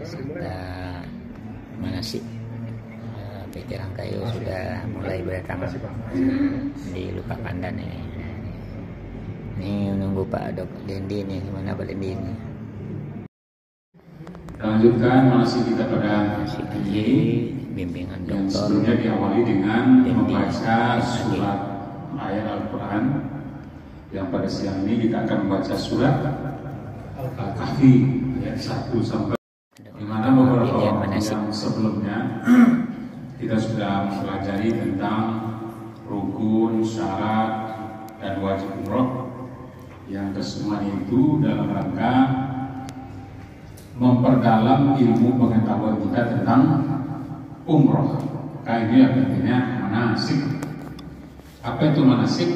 serta manasik. Pikiran kayu sudah mulai berdatangan di Luka Pandan ini. Ini menunggu Pak Dok Dendi nih, gimana Pak Dendi ini? Lanjutkan manasik kita pada ini bimbingan dokter. Sebelumnya diawali dengan membaca surat ayat Al-Quran. Yang pada siang ini kita akan membaca surat Al-Kahfi ayat 1 sampai di mana beberapa waktu yang sebelumnya kita sudah mempelajari tentang rukun, syarat, dan wajib umroh yang kesemuanya itu dalam rangka memperdalam ilmu pengetahuan kita tentang umroh. Ini artinya manasik. Apa itu manasik?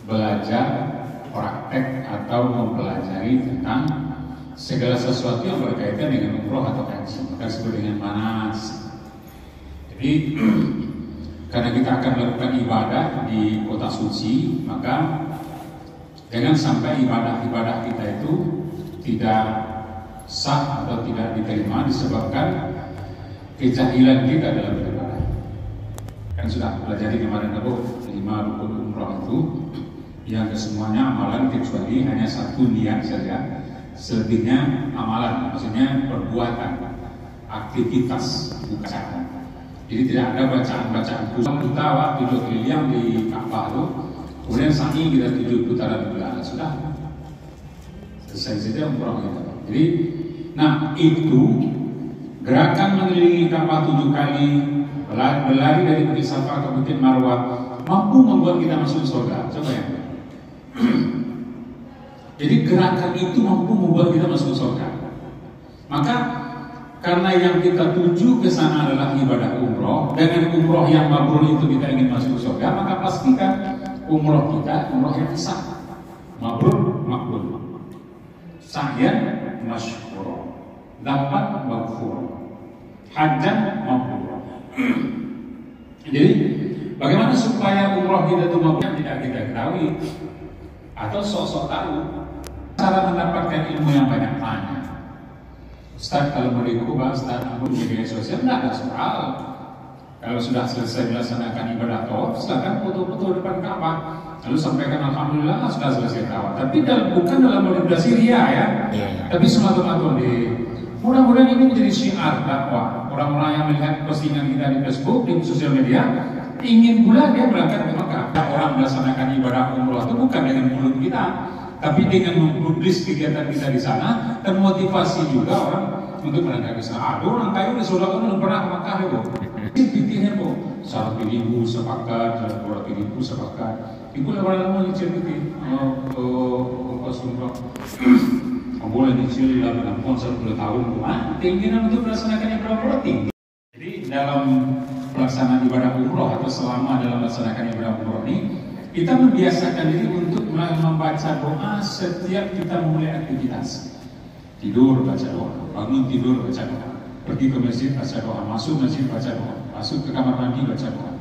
Belajar, praktek atau mempelajari tentang segala sesuatu yang berkaitan dengan umroh atau haji. Maka disebut dengan manasik. Jadi karena kita akan melakukan ibadah di kota suci, maka jangan sampai ibadah-ibadah kita itu tidak sah atau tidak diterima disebabkan kejahilan kita dalam beribadah. Kan sudah pelajari kemarin apa 5 rukun umroh itu yang kesemuanya amalan kecuali hanya satu niat saja, selebihnya amalan, maksudnya perbuatan, aktivitas, bukan. Jadi tidak ada bacaan-bacaan khusus. Kita waktu 7 keliling di Ka'bah itu, kemudian sa'i kita 7 putaran bulan, sudah selesai saja umroh kita. Jadi, nah itu gerakan mengelilingi Ka'bah 7 kali, berlari dari Bukit Safa ke Bukit Marwah, mampu membuat kita masuk surga. Coba ya. Jadi gerakan itu mampu membuat kita masuk surga. Maka karena yang kita tuju ke sana adalah ibadah umroh, dengan umroh yang mabrur itu kita ingin masuk surga, maka pastikan umroh kita umroh yang sah, mabrur, makbul, sa'yan masykur, dapat maghfur, hajjan mabrur. Jadi bagaimana supaya umroh kita itu mabrur tidak kita ketahui atau sok-sok tahu. Cara mendapatkan ilmu yang banyak tanya. Ustaz, kalau mau diubah, Ustaz, aku di media sosial tidak ada soal. Kalau sudah selesai melaksanakan ibadah tawaf, silakan foto-foto depan Ka'bah. Lalu sampaikan Alhamdulillah sudah selesai tawaf. Tapi bukan dalam manipulasi ria ya. Tapi semata-mata mudah-mudahan ini menjadi syiar dakwah. Orang-orang yang melihat postingan kita di Facebook, di sosial media, ingin pula dia berangkat ke Makkah. Orang melaksanakan ibadah umroh itu bukan dengan mulut kita, tapi dengan mempublis kegiatan kita di sana dan motivasi juga orang untuk berangkat ke sana. Ada orang kayu di Solo belum pernah ke Makkah itu. Pikirnya kok 1.000 sepakat, 200.000 sepakat. Ibu lama-lama nyicil gitu. Ongkos umroh. Boleh nyicil dalam konsep 10 tahun. Keinginan untuk melaksanakan ibadah umroh tinggi. Jadi dalam pelaksanaan ibadah umroh atau selama dalam melaksanakan ibadah umroh ini, kita membiasakan diri untuk membaca doa setiap kita memulai aktivitas. Tidur baca doa, bangun tidur baca doa, pergi ke masjid baca doa, masuk masjid baca doa, masuk ke kamar mandi baca doa,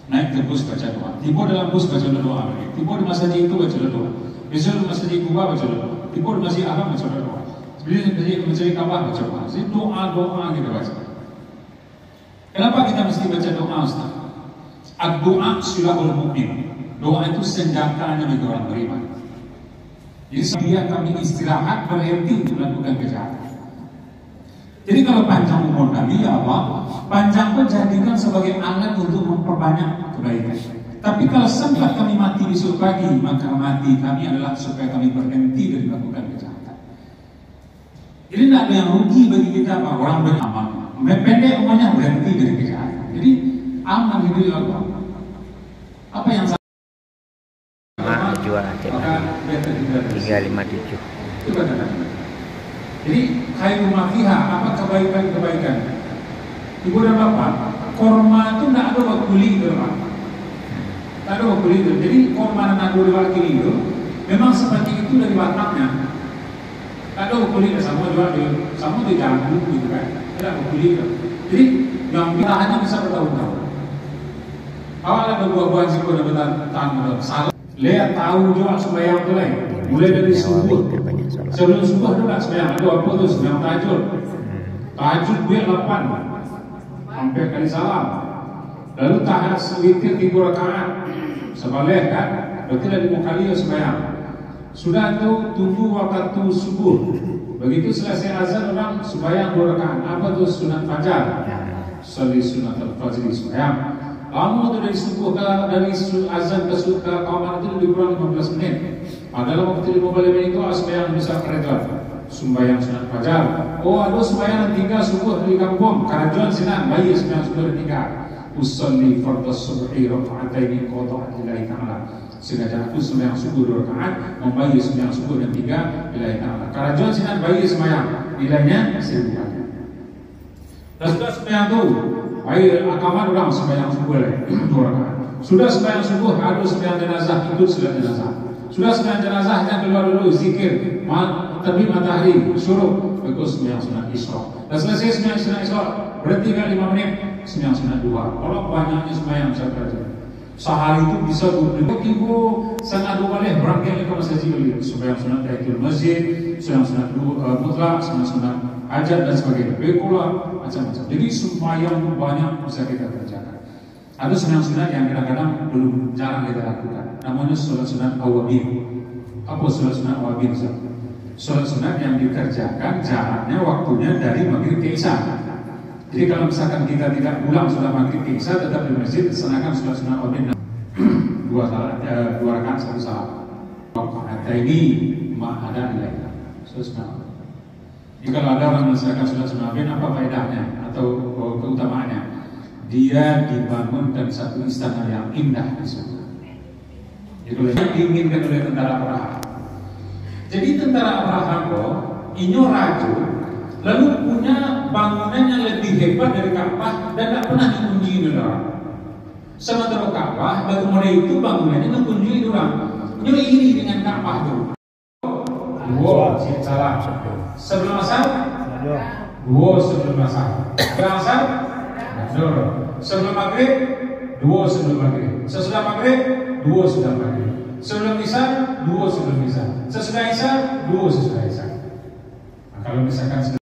naik ke bus baca doa, tiba dalam bus baca doa, tiba di masjid itu baca doa, besok di masjid Kuba baca doa, tiba di masjid Alam baca doa, sebelum masjid Ka'bah baca doa, jadi doa kita baca. Kenapa kita mesti baca doa, Ustaz? Ad-doa silahul mu'min. Doa itu senjatanya bagi orang beriman. Jadi dia kami istirahat berhenti untuk melakukan kejahatan. Jadi kalau panjang umur kami, ya Allah, panjang pun jadikan sebagai alat untuk memperbanyak kebaikan. Tapi kalau sempat kami mati besok pagi, maka mati kami adalah supaya kami berhenti dari melakukan kejahatan. Jadi tidak ada yang rugi bagi kita, Pak. Orang beramal pendek umurnya berhenti dari kejahatan. Jadi aman itu ya Allah. Apa yang jual 357. Jadi khairu ma fiha, apa kebaikan-kebaikan. Ibu dan bapak, korma itu tidak ada wakuli itu, Pak. Tidak ada wakuli itu. Jadi korma dan wakili itu memang seperti itu dari batangnya. Tidak ada wakuli itu, sama di jambu gitu kan. Tidak ada wakuli itu. Jadi yang kita hanya bisa bertahun-tahun. Awal ada buah-buahan sih pada bertahun-tahun. Salah. Lihat tahu juga sembahyang itu lain. Mulai dari subuh. Sebelum subuh ada sembahyang. Ada apa itu sembahyang tahajud. tahajud gue 8 hampir kali salam, lalu tahajud witir 3 rakaat sebalik kan, berarti ada 5 kali ya sembahyang. Sudah tuh tunggu waktu subuh, begitu selesai azan orang sembahyang 2 rakaat. Apa tuh sunat fajar? Salat sunat al-fajr sembahyang. Lama itu dari subuh dari azan ke qamat itu lebih kurang 15 menit. Adalah waktu 15 menit itu sembahyang bisa kerja. Sembahyang sunat fajar. Oh, ada sembahyang 3 subuh di kampung. Karajuan sinan bayi sembahyang subuh 3. Usolli fardhu subhi raka'ataini qada'at lillahi ta'ala. Sengaja aku sembahyang subuh 2 rakaat, membayi sembahyang subuh dan 3 lillahi ta'ala. Karajuan sinan bayi sembahyang nilainya 1000 kali. Dan sudah sembahyang tu, bayi akaman orang sembahyang subuh 2 rakaat. Sudah sembahyang subuh, ada sembahyang jenazah, ikut sembahyang jenazah. Sudah sembahyang jenazah, yang keluar dulu zikir, terbit matahari, syuruk, ikut sembahyang sunat Isra. Dan selesai sembahyang sunat Isra, berhenti kan 5 menit, sembahyang sunat duha. Kalau banyaknya sembahyang saya kerja. Sehari itu bisa 20 sangat boleh berangkat ke masjid beliau. Sembahyang sunat tahiyatul masjid, sembahyang sunat mutlak, sembahyang sunat hajat dan sebagainya. Bekola macam-macam. Jadi sembahyang banyak bisa kita kerjakan. Ada sunat-sunat yang kadang-kadang belum jarang kita lakukan. Namanya sunat-sunat awabin. Apa sunat-sunat awabin? Sunat-sunat yang dikerjakan jaraknya waktunya dari maghrib ke isya. Jadi kalau misalkan kita tidak pulang sudah maghrib ke isya, tetap di masjid, laksanakan sunat-sunat awabin 2 rakaat 1 salam. Rakaat ini ada nilainya. Sunat. Jika ada orang melaksanakan sunat-sunat awabin, apa faedahnya atau keutamaannya? Dia dibangunkan satu istana yang indah di sana. Itu yang diinginkan oleh tentara Abraham. Jadi tentara Abraham inyo raja, lalu punya bangunan yang lebih hebat dari Ka'bah dan tidak pernah dikunjungi oleh orang. Sementara Ka'bah bagaimana itu bangunannya dikunjungi orang. Inyo iri dengan Ka'bah itu. Dua salam. Sebelum asar, dua sebelum asar. Sebelum asar, sebelum maghrib, 2 sebelum maghrib. Sesudah maghrib, 2 sudah maghrib. Sebelum isya, 2 sebelum isya. Sesudah isya, 2 sesudah isya. Nah, kalau misalkan